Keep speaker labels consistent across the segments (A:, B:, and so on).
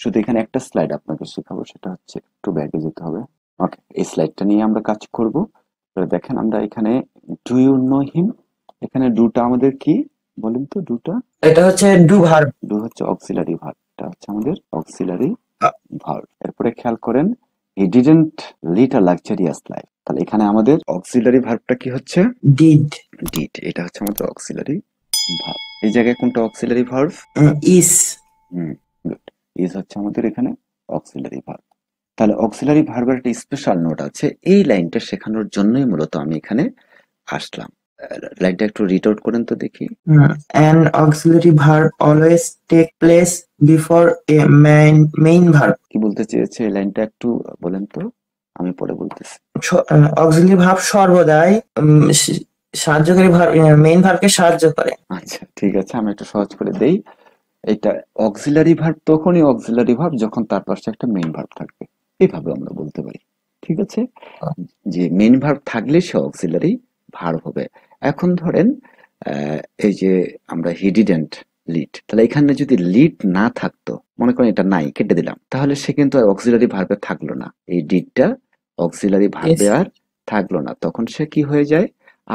A: শুধু এখানে একটা স্লাইড আপনাকে শেখাবো, সেটা হচ্ছে একটু ব্যাগে যেতে হবে। ওকে, এই স্লাইডটা নিয়ে আমরা কাজ করব। দেখেন আমরা এখানে ডু ইউ নো হিম, এখানে ডুটা আমাদের কি বলেন তো? ডুটা,
B: এটা হচ্ছে ডু ভার্ব।
A: ডু হচ্ছে অক্সিলারি ভার্ব, এটা হচ্ছে আমাদের অক্সিলারি ভার্ব। এরপরে খেয়াল করেন he didn't lead a luxurious life, তাহলে এখানে আমাদের অক্সিলারি ভার্বটা কি হচ্ছে?
B: ডিড।
A: ডিড, এটা হচ্ছে আমাদের অক্সিলারি ভার্ব। এই জায়গায় কোনটা auxiliary verb?
B: Is.
A: Hmm, good. Is হচ্ছে আমাদের এখানে অক্সিলারি ভার্ব। তাহলে অক্সিলারি ভার্বের একটা স্পেশাল নোট আছে, এই লাইনটা শেখানোর জন্যই মূলত আমি এখানে আসলাম। লাইনটা একটু রিড আউট করেন তো দেখি।
B: An auxiliary verb always take place before a main verb.
A: কি বলতে চেয়েছে এই লাইনটা একটু বলেন তো, আমি পরে বলতেছি।
B: অক্সিলারি ভার্ব সর্বদাই সাহায্যকারী ভার্ব মেইন ভার্বকে সাহায্য করে।
A: আচ্ছা ঠিক আছে, আমি একটু সহজ করে দেই। এটা অক্সিলারি ভার্ব তখনই অক্সিলারি ভার্ব যখন তার পাশে একটা মেইন ভার্ব থাকবে, এইভাবে আমরা বলতে পারি। ঠিক আছে, যে মেইন ভার্ব থাকলে সে অক্সিলারি ভার্ব হবে। এখন ধরেন এই যে আমরা হি ডিডন্ট লিড, তাহলে এখানে যদি লিড না থাকতো, মনে করেন এটা নাই, কেটে দিলাম, তাহলে সে কিন্তু আর অক্সিলারি ভার্বে থাকলো না, এই ডিডটা অক্সিলারি ভার্বে আর থাকলো না, তখন সে কি হয়ে যায়?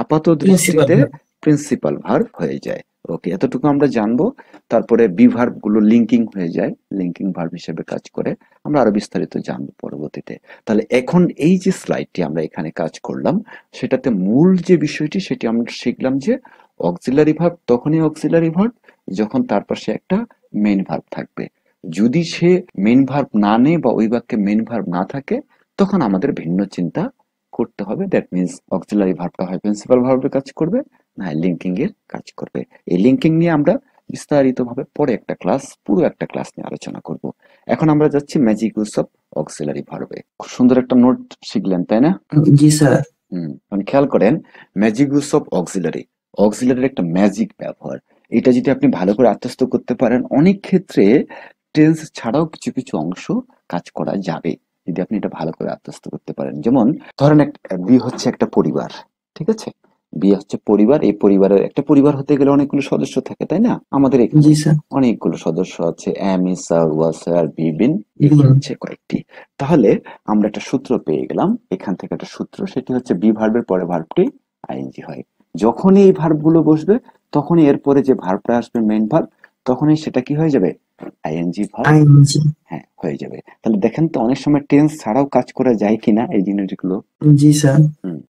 A: আপাত দৃষ্টিতে প্রিন্সিপাল ভার্ব হয়ে যায়। ওকে, এতটুকু আমরা জানবো। তারপরে বি ভার্ব গুলো লিঙ্কিং হয়ে যায়, লিঙ্কিং ভার্ব হিসেবে কাজ করে, আমরা আরো বিস্তারিত জানবো পরবর্তীতে। তাহলে এখন এই যে স্লাইডটি আমরা এখানে কাজ করলাম, সেটাতে মূল যে বিষয়টি সেটি আমরা শিখলাম যে অক্সিলারি ভার্ব তখনই অক্সিলারি ভার্ব যখন তার পাশে একটা মেইন ভার্ব থাকবে। যদি সে মেইন ভার্ব না নেয় বা ওই বাক্যে মেইন ভার্ব না থাকে, তখন আমাদের ভিন্ন চিন্তা করতে হবে। দ্যাট মিনস অক্সিলারি ভার্বটা হয় প্রিন্সিপাল ভার্বের কাজ করবে, না লিঙ্কিং এর কাজ করবে। এই লিঙ্কিং নিয়ে আমরা বিস্তারিতভাবে পরে একটা ক্লাস, পুরো একটা ক্লাস নিয়ে আলোচনা করব। এখন আমরা যাচ্ছি ম্যাজিক ইউজ অফ অক্সিলারি ভার্বে। খুব সুন্দর একটা নোট শিখলেন তাই না?
B: জি স্যার।
A: মানে খেয়াল করেন ম্যাজিক ইউজ অফ অক্সিলারি, অক্সিলারির একটা ম্যাজিক ব্যবহার, এটা যদি আপনি ভালো করে আত্মস্থ করতে পারেন, অনেক ক্ষেত্রে টেন্স ছাড়াও কিছু কিছু অংশ কাজ করা যাবে যদি আপনি এটা ভালো করে আত্মস্থ করতে পারেন। যেমন ধরেন বি হচ্ছে একটা পরিবার, ঠিক আছে? বি হচ্ছে পরিবার, এই পরিবারের একটা পরিবার হতে গেলে অনেকগুলো সদস্য থাকে তাই না? আমাদের এখানে অনেকগুলো সদস্য আছে, am is sir, was sir, be been, এগুলো হচ্ছে কয়েকটি। তাহলে আমরা একটা সূত্র পেয়ে গেলাম এখান থেকে, একটা সূত্র, সেটি হচ্ছে বি ভার্বের পরে ভার্বটি আইএনজি হয়। যখনই এই ভার্বগুলো বসবে তখনই এরপরে যে ভার্বটা আসবে মেইন ভার্ব, তখনই সেটা কি হয়ে যাবে? আইএনজি ভার্ব হ্যাঁ হয়ে যাবে। তাহলে দেখেন তো অনেক সময় টেন্স ছাড়াও কাজ করা যায় কিনা এই জিনিসগুলো।
B: জি স্যার।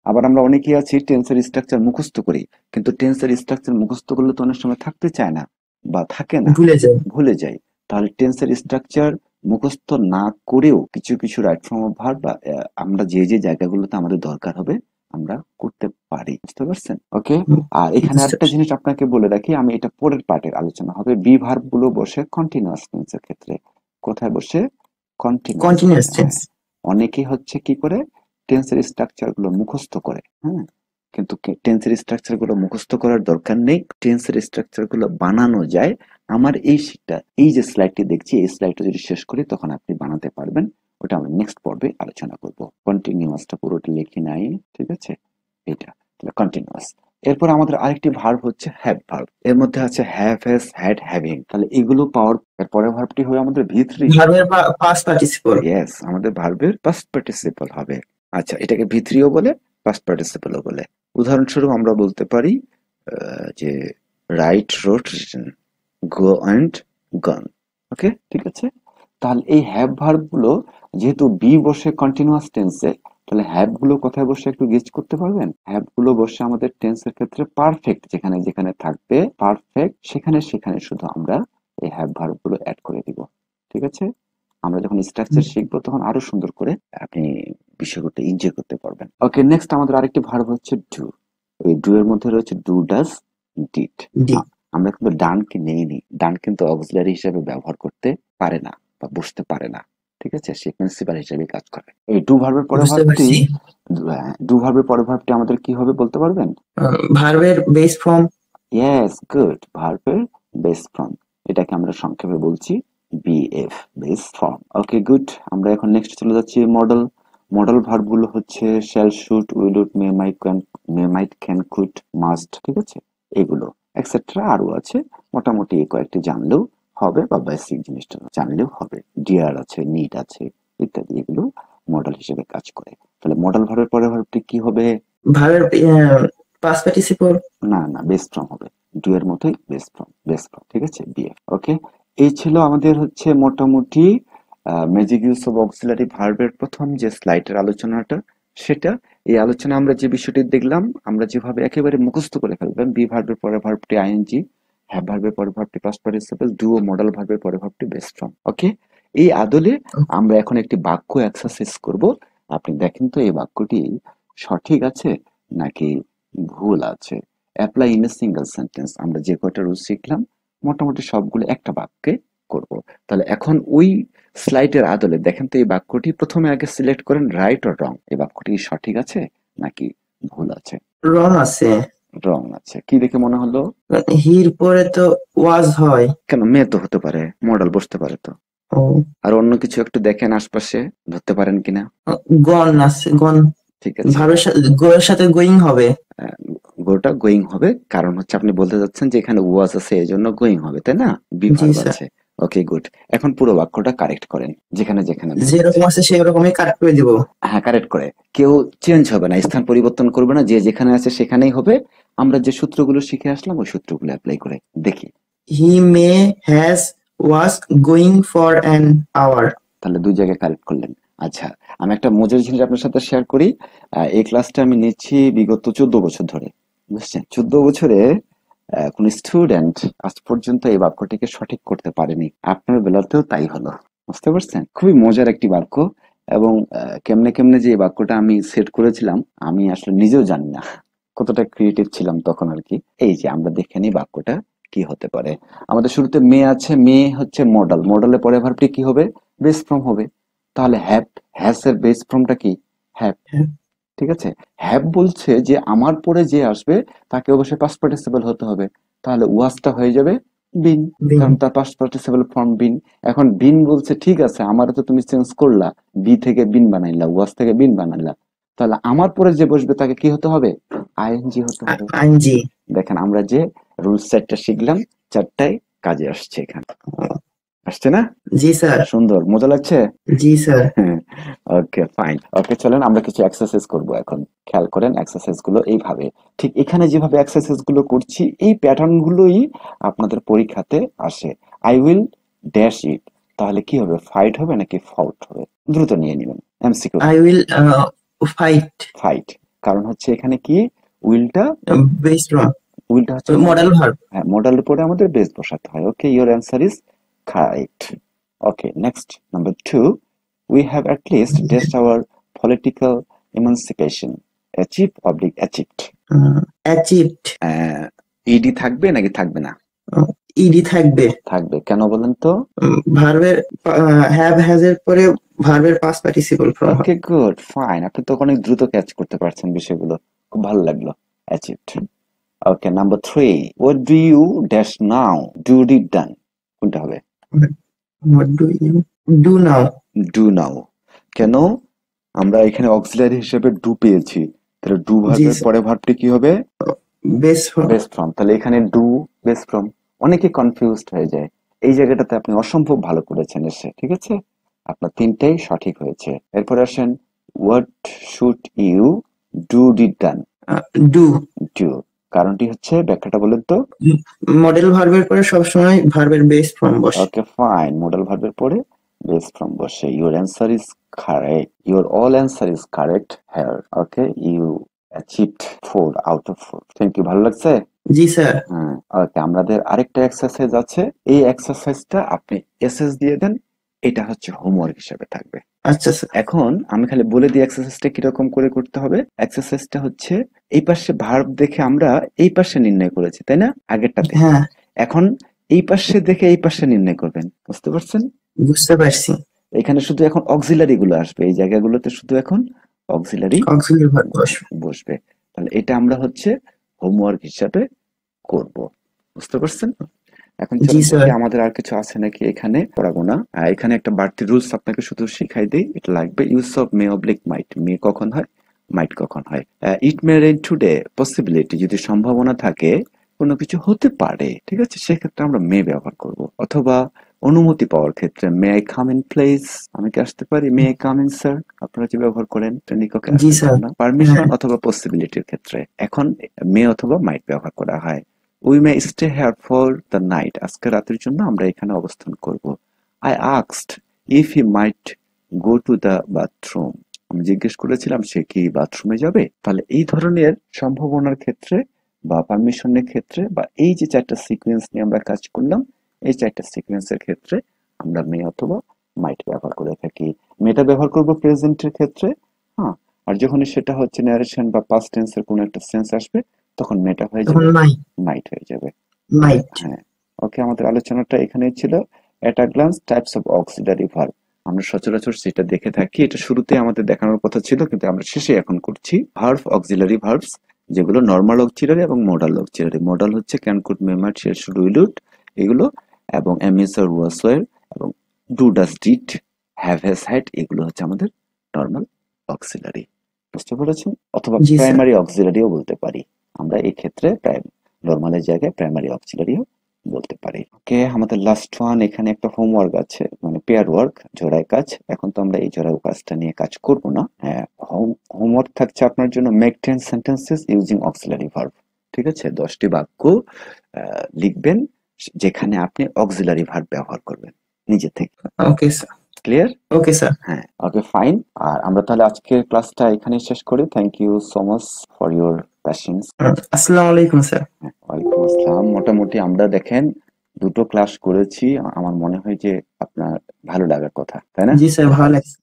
A: আবার আমরা অনেকেই আছি টেন্সের স্ট্রাকচার মুখস্থ করি, কিন্তু টেন্সের স্ট্রাকচার মুখস্থ করলে তো অনেক সময় থাকতে চায় না বা থাকে না, ভুলে যাই। তাহলে টেন্সের স্ট্রাকচার মুখস্থ না করেও কিছু কিছু রাইট ফর্ম অফ ভার্ব বা আমরা যে যে জায়গাগুলোতে আমাদের দরকার হবে আমরা করতে পারি, বুঝতে পারছেন? ওকে, আর এখানে আরেকটা জিনিস আপনাকে বলে রাখি, আমি এটা পরের পার্টের আলোচনা হবে। বি ভার্ব গুলো বসে কন্টিনিউয়াস টেন্সের ক্ষেত্রে, কোথায় বসে? Continuous tense. অনেকে হচ্ছে কি করে টেন্সের স্ট্রাকচার গুলো মুখস্থ করে, হ্যাঁ, কিন্তু টেন্সের স্ট্রাকচার গুলো মুখস্থ করার দরকার নেই, টেন্সের স্ট্রাকচার গুলো বানানো যায়। আমার এই শীটটা, এই যে স্লাইডটি দেখছি, এই স্লাইডটা যদি শেষ করি তখন আপনি বানাতে পারবেন, ওটা আমরা নেক্সট পর্বে আলোচনা করব। কন্টিনিউয়াসটা পুরোটা লিখি নাই, ঠিক আছে? এটা তাহলে কন্টিনিউয়াস। এরপর আমাদের আরেকটি ভার্ব হচ্ছে হ্যাভ ভার্ব, এর মধ্যে আছে হ্যাভ, হ্যাজ, হ্যাড, হ্যাভিং। তাহলে এগুলো পাওয়ার পরের ভার্বটি হবে আমাদের ভি3, ভার্বের পাস্ট পার্টিসিপল। ইয়েস, আমাদের ভার্বের পাস্ট পার্টিসিপল হবে। আচ্ছা, এটাকে ভি3ও বলে, পাস্ট পার্টিসিপলও বলে। উদাহরণস্বরূপ আমরা বলতে পারি যে write, wrote, written, go and gone. Okay, ঠিক আছে? তাহলে এই হ্যাভ ভার্ব গুলো যেহেতু বি বসে কন্টিনিউয়াস টেন্সে, তাহলে হ্যাভ গুলো কোথায় বসে একটু গেস করতে পারবেন? হ্যাভ গুলো বসে আমাদের টেন্সের ক্ষেত্রে পারফেক্ট, যেখানে যেখানে থাকবে পারফেক্ট সেখানে সেখানে শুধু আমরা এই হ্যাভ ভার্ব গুলো অ্যাড করে দিব, ঠিক আছে? আমরা যখন স্ট্রাকচার শিখবো তখন আরো সুন্দর করে আপনি বিষয়গুলো এনজয় করতে পারবেন। ওকে, নেক্সট আমাদের আরেকটি ভার্ব হচ্ছে ডু। এই ডু এর মধ্যে রয়েছে ডু, ডাজ, ডিড। আমরা কিন্তু ডানকে নেইনি, ডান কিন্তু অক্সিলারি হিসেবে ব্যবহার করতে পারে না বা বসতে পারে না, ঠিক আছে? সে প্রিন্সিপাল হিসেবে কাজ করে। এই ডু ভার্বের পরে ভার্বটি, ডু ভার্বের পরে ভার্বটি আমাদের কি হবে বলতে পারবেন?
B: ভার্বের বেস ফর্ম।
A: ইয়েস, গুড, ভার্বের বেস ফর্ম, এটাকে আমরা সংক্ষেপে বলছি বিএফ, বেস ফর্ম। ওকে, গুড। আমরা এখন নেক্সট চলে যাচ্ছি মডেল। মডেল ভার্ব গুলো হচ্ছে shall, should, will, would, may, might, can, could, must, ঠিক আছে? এগুলো এক্সেট্রা আরো আছে, মোটামুটি এই কয়েকটি জানলেও হবে বা বেসিক জিনিসটা জানলেও হবে। ডিয়ার আছে, নিড আছে ইত্যাদি, এগুলো মডেল হিসেবে কাজ করে। তাহলে মডেল ভার্বের পরের ভার্বটি কি হবে?
B: ভার্বের পাস্ট পার্টিসিপল।
A: না না, বেস ফ্রম হবে, ডু এর মতোই বেস ফ্রম, ঠিক আছে, বিএফ। ওকে, এই ছিল আমাদের হচ্ছে মোটামুটি ম্যাজিক ইউজ অফ অক্সিলারি ভার্বের প্রথম যে স্লাইডের আলোচনাটা সেটা। এই আলোচনা আমরা যে বিষয়টি দেখলাম, আমরা যেভাবে একেবারে মুখস্থ করে ফেলবেন, বি ভার্বের পরে ভার্বটি আইএনজি, হ্যাভ ভার্বের পরে ভার্বটি পাস্ট পার্টিসিপল, ডু ও মডেল ভার্বের পরে ভার্বটি বেস ফ্রম। ওকে, এই আদলে আমরা এখন একটি বাক্য এক্সারসাইজ করব। আপনি দেখেন তো এই বাক্যটি সঠিক আছে নাকি ভুল আছে। Apply in a single sentence, আমরা যে কয়টা রুল শিখলাম মোটামুটি সবগুলো একটা বাক্যে করব। তাহলে এখন ওই স্লাইডের আদলে দেখেন তো এই বাক্যটি প্রথমে আগে সিলেক্ট করেন রাইট অর রং, এই বাক্যটি সঠিক আছে নাকি ভুল আছে?
B: রং আছে।
A: রং আছে, কি দেখে মনে হলো?
B: হির পরে তো ওয়াজ হয়।
A: কেন, মেয়ে তো হতে পারে, মডেল বসতে পারে তো।
B: ও,
A: আর অন্য কিছু একটু দেখেন আশপাশে, ধরতে পারেন কিনা।
B: গন আছে, গন
A: ঠিক আছে,
B: ভার্বের সাথে গোয়ের সাথে গোয়িং হবে।
A: গোটা গোয়িং হবে, কারণ হচ্ছে আপনি বলতে যাচ্ছেন যে এখানে ওয়াজ আছে এই জন্য গোয়িং হবে, তাই না? বি
B: জি
A: ভার্ব
B: স্যার,
A: আছে। ওকে গুড, এখন পুরো বাক্যটা কারেক্ট করেন যেখানে যেখানে ভুল
B: যেরকম
A: আছে।
B: আছে সেই রকমই কাট করে দিব।
A: হ্যাঁ, কারেক্ট করে, কেউ চেঞ্জ হবে না, স্থান পরিবর্তন করবে না, যে যেখানে আছে সেখানেই হবে। আমরা যে সূত্রগুলো শিখে আসলাম ওই সূত্রগুলো অ্যাপ্লাই করে দেখি।
B: He may has was going for an hour.
A: তাহলে দুই জায়গায় কারেক্ট করলেন। আচ্ছা, আমি একটা মজার জিনিস আপনার সাথে শেয়ার করি। এই ক্লাসটা আমি নিচ্ছি বিগত 14 বছর ধরে, বুঝছেন? 14 বছরে কোন স্টুডেন্ট আজ পর্যন্ত এই বাক্যটিকে সঠিক করতে পারেনি। আপনার বেলাতেও তাই হলো, বুঝতে পারছেন? খুবই মজার একটি বাক্য, এবং কেমনে কেমনে যে এই বাক্যটা আমি সেট করেছিলাম আমি আসলে নিজেও জানি না, কতটা ক্রিয়েটিভ ছিলাম তখন আর কি। এই যে আমরা দেখে নিই বাক্যটা কি হতে পারে। আমাদের শুরুতে মে আছে, মে হচ্ছে মডেল, মডেলের পরে ভার্বটি কি হবে? বেস ফ্রম হবে। তাহলে হ্যাভ, হ্যাজ এর বেস ফ্রমটা কি? হ্যাভ। ঠিক আছে, হ্যাভ বলছে যে আমার পরে যে আসবে তাকে অবশ্যই পাস্ট পার্টিসিপল হতে হবে, তাহলে ওয়াজটা হয়ে যাবে বিন, কারণ তার পাস্ট পার্টিসিপল ফর্ম বিন। এখন বিন বলছে ঠিক আছে আমারও তো তুমি চেঞ্জ করলা, বি থেকে বিন বানাইলা, ওয়াজ থেকে বিন বানাইলা, তাহলে আমার পরে যে বসবে তাকে কি হতে হবে? আইএনজি হতে হবে।
B: আইনজি।
A: দেখেন আমরা যে রুলস সেটটা শিখলাম চারটায় কাজে আসছে এখানে, আসছে না?
B: জি স্যার।
A: সুন্দর, মজা লাগছে?
B: জি স্যার।
A: Okay fine. ওকে চলেন আমরা কিছু এক্সারসাইজ করব এখন। খেয়াল করেন এক্সারসাইজ গুলো এইভাবে, ঠিক এখানে যেভাবে এক্সারসাইজ গুলো করছি এই প্যাটার্ন গুলোই আপনাদের পরীক্ষাতে আসে। আই উইল ড্যাশ ইট, তাহলে কি হবে? ফাইট হবে নাকি ফাউট হবে? দ্রুত নিয়ে নেবেন MCQ.
B: I will fight.
A: Fight, কারণ হচ্ছে এখানে কি উইলটা,
B: বেস ফ্রম
A: উইলটা হচ্ছে
B: মডেল ভার্ব।
A: হ্যাঁ, মডেলের উপরে আমাদের বেস বসাতে হয়। Okay, your answer is correct. Okay, next number 2, we have at least dashed our political emancipation. Achieve oblique achieved.
B: Achieved.
A: ED থাকবে নাকি থাকবে না?
B: ইডি থাকবে।
A: থাকবে, কেন বলেন তো?
B: ভার্বের হ্যাভ হ্যাজ এর পরে ভার্বের past participle form.
A: Okay good fine, আপনি তো অনেক দ্রুত ক্যাচ করতে পারছেন বিষয়গুলো, খুব ভালো লাগলো। Achieved. Okay, number 3, what do you dash now? Do did done, কোনটা হবে?
B: What do you do now?
A: Do now. কেন? আমরা এখানে অক্সিলারি হিসেবে ডু পেয়েছি, তাহলে ডু ভার্বের পরে ভার্বটি কি হবে?
B: Base form.
A: বেস ফ্রম, তাহলে এখানে ডু বেস ফ্রম। অনেকে কনফিউজড হয়ে যায়, এই জায়গাটাতে আপনি অসম্ভব ভালো করেছেন এসে, ঠিক আছে? আপনার তিনটেই সঠিক হয়েছে। এরপর আসেন, what should you do did done?
B: Do.
A: Do, কারণটি হচ্ছে, ব্যাখ্যাটা বলেন তো।
B: মডেল ভার্বের পরে সবসময় ভার্বের বেস ফর্ম বসে।
A: ওকে ফাইন, মডেল ভার্বের পরে বেস ফর্ম বসে। Your answer is correct, your all answer is correct here. Okay, you achieved 4 out of 4। Thank you, ভালো লাগছে?
B: জি স্যার।
A: হ্যাঁ, ওকে, আমাদের আরেকটা এক্সারসাইজ আছে, এই এক্সারসাইজটা আপনি এসএস দিয়ে দেন, এটা হচ্ছে হোমওয়ার্ক হিসেবে থাকবে।
B: আচ্ছা স্যার।
A: এখন আমি খালি বলে দিই এক্সারসাইজটা কিরকম করে করতে হবে। এক্সারসাইজটা হচ্ছে এই পাশে ভার্ব দেখে আমরা এই পাশে নির্ণয় করেছি, তাই না? আগেরটাতে।
B: হ্যাঁ,
A: এখন এই পাশে দেখে এই পাশে নির্ণয় করবেন, বুঝতে পারছেন?
B: বুঝতে পারছি।
A: এখানে শুধু এখন অক্সিলারি গুলো আসবে, এই জায়গাগুলোতে শুধু এখন অক্সিলারি
B: অক্সিলারি ভার্ব বসবে।
A: বসবে। তাহলে এটা আমরা হচ্ছে হোমওয়ার্ক হিসাবে করব, বুঝতে পারছেন? এখন
B: জি
A: চলুন
B: স্যার।
A: দেখি আমাদের আর কিছু আছে নাকি এখানে, পড়াবো না। এখানে একটা বাড়তি রুলস আপনাকে শুধু শিখাই দেই, এটা লাগবে। ইউজ অফ মে অবলিক মাইট, মে কখন হয়, মাইট কখন হয়। ইট মে রেইন টুডে, পসিবিলিটি, যদি সম্ভাবনা থাকে কোনো কিছু হতে পারে, ঠিক আছে, সেক্ষেত্রে আমরা মে ব্যবহার করব। অথবা অনুমতি পাওয়ার ক্ষেত্রে may I come in please, আমি কি আসতে পারি? May I come in sir, আপনারা যে ব্যবহার করেন নিককে
B: জি
A: আসার
B: স্যার।
A: জন্য। পারমিশন অথবা পসিবিলিটির ক্ষেত্রে এখন মে অথবা মাইট ব্যবহার করা হয়। We may stay here for the night, আজকে রাতের জন্য আমরা এখানে অবস্থান করব। I asked if he might go to the bathroom, আমি জিজ্ঞেস করেছিলাম সে কি বাথরুমে যাবে। তাহলে এই ধরনের সম্ভাবনার ক্ষেত্রে বা পারমিশনের ক্ষেত্রে বা এই যে চারটা সিকোয়েন্স নিয়ে আমরা কাজ করলাম, এই চারটা সিকোয়েন্সের ক্ষেত্রে আমরা মে অথবা মাইট ব্যবহার করে থাকি। মেটা ব্যবহার করব প্রেজেন্টের ক্ষেত্রে, হ্যাঁ। আর যখনই সেটা হচ্ছে ন্যারেশন বা পাস্ট টেন্সের কোনো একটা সেন্স আসবে, তখন মেটা হয়ে
B: তখন
A: যাবে,
B: মাইট।
A: মাইট হয়ে যাবে।
B: মাইট।
A: হ্যাঁ। ওকে, আমাদের আলোচনাটা এখানেই ছিল। At a glance types of auxiliary verb, আমরা সচরাচর সেটা দেখে থাকি। এটা শুরুতে আমাদের দেখানোর কথা ছিল কিন্তু আমরা শেষে এখন করছি। ভার্ব, অক্সিলারি ভার্বস, যেগুলো নর্মাল অক্সিলারি এবং মোডাল অক্সিলারি। মোডাল হচ্ছে can, could, may, might, shall, should, will, would, এগুলো। এবং am, is, are, was, were এবং do, does, did, have, has, had, এগুলো হচ্ছে আমাদের নর্মাল অক্সিলারি। বুঝতে পেরেছেন? অথবা
B: জি স্যার।
A: প্রাইমারি অক্সিলারিও বলতে পারি আমরা এই ক্ষেত্রে। নর্মালের জায়গায় প্রাইমারি অক্সিলারিও বলতে পারি। ওকে, আমাদের লাস্ট ওয়ান, এখানে একটা হোমওয়ার্ক আছে, মানে পেয়ার ওয়ার্ক, জোড়ায় কাজ। এখন তো আমরা এই জোড়ায় কাজটা নিয়ে কাজ করব না। হ্যাঁ, হোমওয়ার্ক থাকছে আপনার জন্য, make 10 sentences using auxiliary verb. ঠিক আছে, 10টি বাক্য লিখবেন যেখানে আপনি অক্সিলারি ভার্ব ব্যবহার করবেন নিজে থেকে।
B: Okay sir.
A: Clear?
B: Okay sir.
A: হ্যাঁ, ওকে, ফাইন। আর আমরা তাহলে আজকের ক্লাসটা এখানেই শেষ করি। Thank you so much for your patience.
B: আসসালামু আলাইকুম স্যার।
A: ওয়ালাইকুম আসসালাম। মোটামুটি আমরা দেখেন 2টো ক্লাস করেছি, আমার মনে হয় যে আপনার ভালো লাগার কথা, তাই না?
B: জি স্যার, ভালো লাগছে।